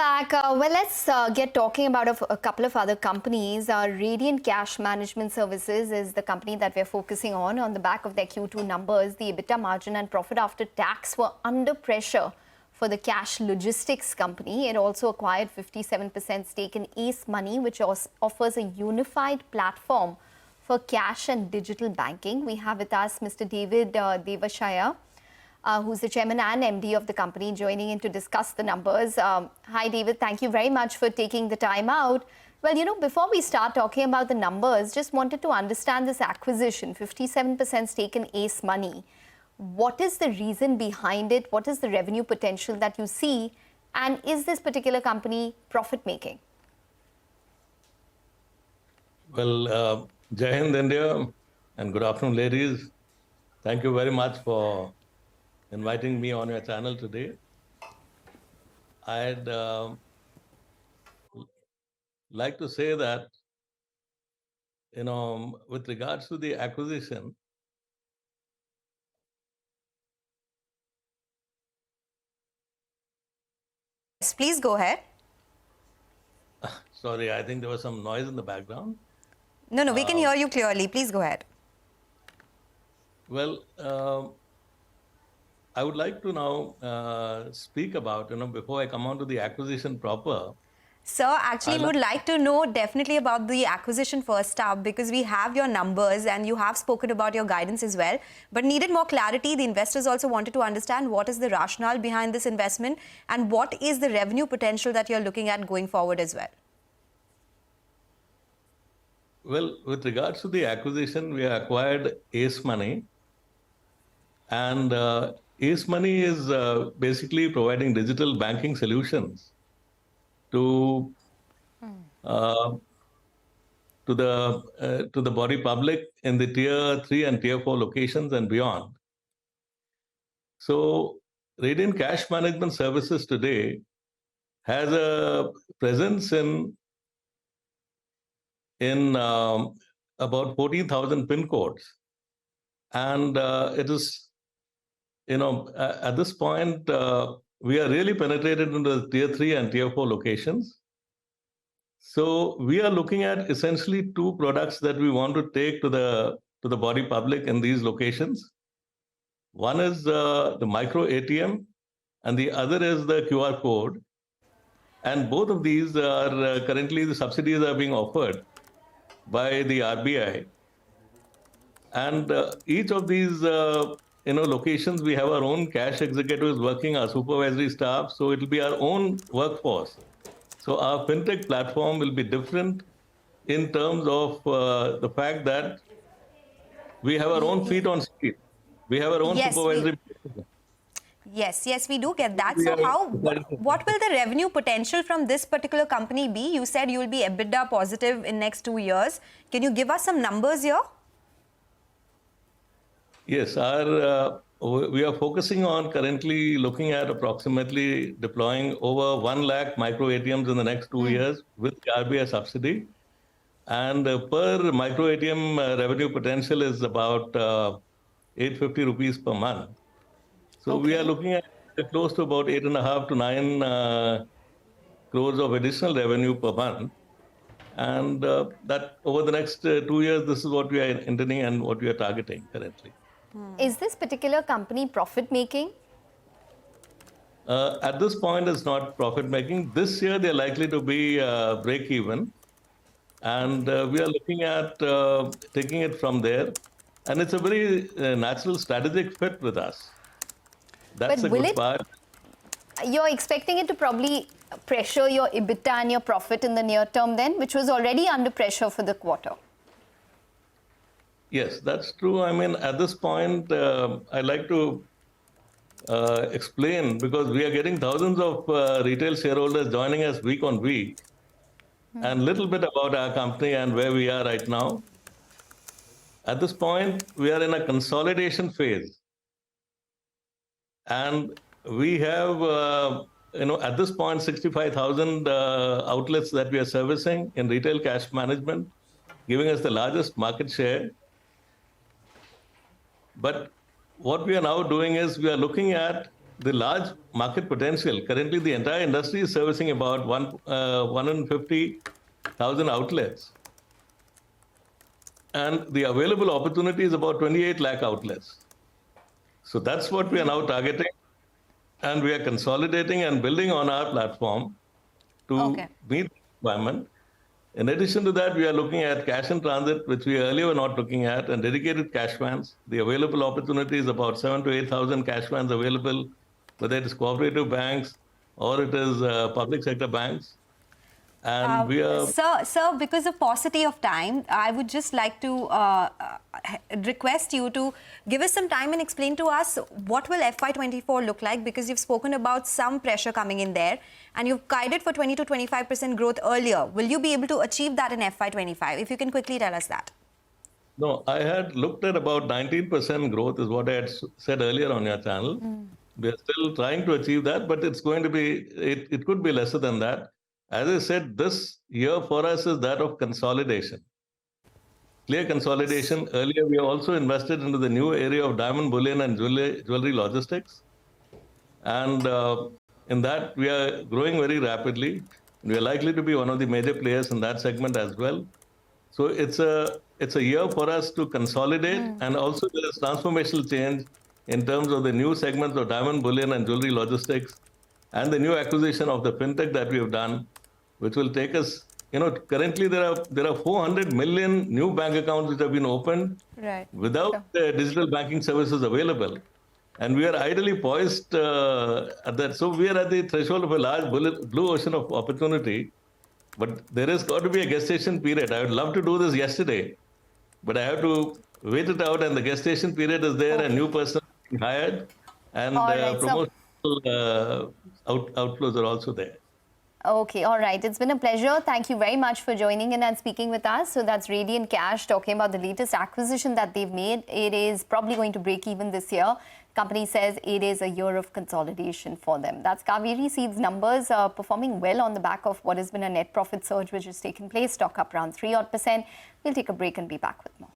back. Let's get talking about a couple of other companies. Radiant Cash Management Services is the company that we're focusing on. On the back of their Q2 numbers, the EBITDA margin and profit after tax were under pressure for the cash logistics company. It also acquired 57% stake in Acemoney, which offers a unified platform for cash and digital banking. We have with us Mr. David Devasahayam, who's the chairman and MD of the company, joining in to discuss the numbers. Hi, David. Thank you very much for taking the time out. Well, before we start talking about the numbers, just wanted to understand this acquisition, 57% stake in Acemoney. What is the reason behind it? What is the revenue potential that you see? And is this particular company profit-making? Well, Jai Hind, India, and good afternoon, ladies. Thank you very much for inviting me on your channel today. I'd like to say that, with regards to the acquisition, Yes, please go ahead. sorry, I think there was some noise in the background. No, we can hear you clearly. Please go ahead. Well, I would like to now speak about, before I come on to the acquisition proper. Sir, actually, we would like to know definitely about the acquisition first up, because we have your numbers and you have spoken about your guidance as well, but needed more clarity. The investors also wanted to understand what is the rationale behind this investment and what is the revenue potential that you're looking at going forward as well. Well, with regards to the acquisition, we acquired Acemoney, and Acemoney is basically providing digital banking solutions to the body public in the tier 3 and tier 4 locations and beyond. So Radiant Cash Management Services today has a presence in about 14,000 pin codes, and it is, at this point, we are really penetrated into the tier 3 and tier 4 locations. So we are looking at essentially two products that we want to take to the body public in these locations. One is the micro ATM, and the other is the QR code. And both of these are currently, the subsidies are being offered by the RBI. And each of these locations, we have our own cash executives working, our supervisory staff, so it will be our own workforce. So our fintech platform will be different in terms of the fact that we have our own feet on street. We have our own supervisory. Yes, we do get that. So what will the revenue potential from this particular company be? You said you will be EBITDA positive in next 2 years. Can you give us some numbers here? Yes, we are focusing on currently looking at approximately deploying over 1 lakh micro ATMs in the next 2 years with the RBI subsidy. And per micro ATM revenue potential is about 850 rupees per month. So we are looking at close to about 8.5 to 9 crores of additional revenue per month. And that over the next 2 years, this is what we are intending and what we are targeting currently. Is this particular company profit-making? At this point, it's not profit-making. This year, they're likely to be break-even. And we are looking at taking it from there. And it's a very natural strategic fit with us. That's a good part. You're expecting it to probably pressure your EBITDA and your profit in the near term then, which was already under pressure for the quarter. Yes, that's true. I mean, at this point, I'd like to explain, because we are getting thousands of retail shareholders joining us week on week, and a little bit about our company and where we are right now. At this point, we are in a consolidation phase. And we have, at this point, 65,000 outlets that we are servicing in retail cash management, giving us the largest market share. But what we are now doing is we are looking at the large market potential. Currently, the entire industry is servicing about 150,000 outlets. And the available opportunity is about 28 lakh outlets. So that's what we are now targeting. And we are consolidating and building on our platform to meet the requirement. In addition to that, we are looking at cash in transit, which we earlier were not looking at, and dedicated cash vans. The available opportunity is about 7,000 to 8,000 cash vans available, whether it is cooperative banks or it is public sector banks. And we are... Sir, because of paucity of time, I would just like to request you to give us some time and explain to us what will FY24 look like, because you've spoken about some pressure coming in there and you've guided for 20 to 25% growth earlier. Will you be able to achieve that in FY25? If you can quickly tell us that. No, I had looked at about 19% growth is what I had said earlier on your channel. We are still trying to achieve that, but it's going to be, it could be lesser than that. As I said, this year for us is that of consolidation. Clear consolidation. Earlier, we also invested into the new area of diamond bullion and jewelry logistics. And in that, we are growing very rapidly. We are likely to be one of the major players in that segment as well. So it's a year for us to consolidate, and also there is transformational change in terms of the new segments of diamond bullion and jewelry logistics, and the new acquisition of the fintech that we have done, which will take us, currently there are 400 million new bank accounts which have been opened without digital banking services available. And we are ideally poised at that. So we are at the threshold of a large blue ocean of opportunity, but there has got to be a gestation period. I would love to do this yesterday, but I have to wait it out, and the gestation period is there, and new person hired, and promotional outflows are also there. Okay, all right. It's been a pleasure. Thank you very much for joining in and speaking with us. So that's Radiant Cash talking about the latest acquisition that they've made. It is probably going to break even this year. Company says it is a year of consolidation for them. That's Kaveri Seeds numbers performing well on the back of what has been a net profit surge which has taken place. Stock up around 3% odd. We'll take a break and be back with more.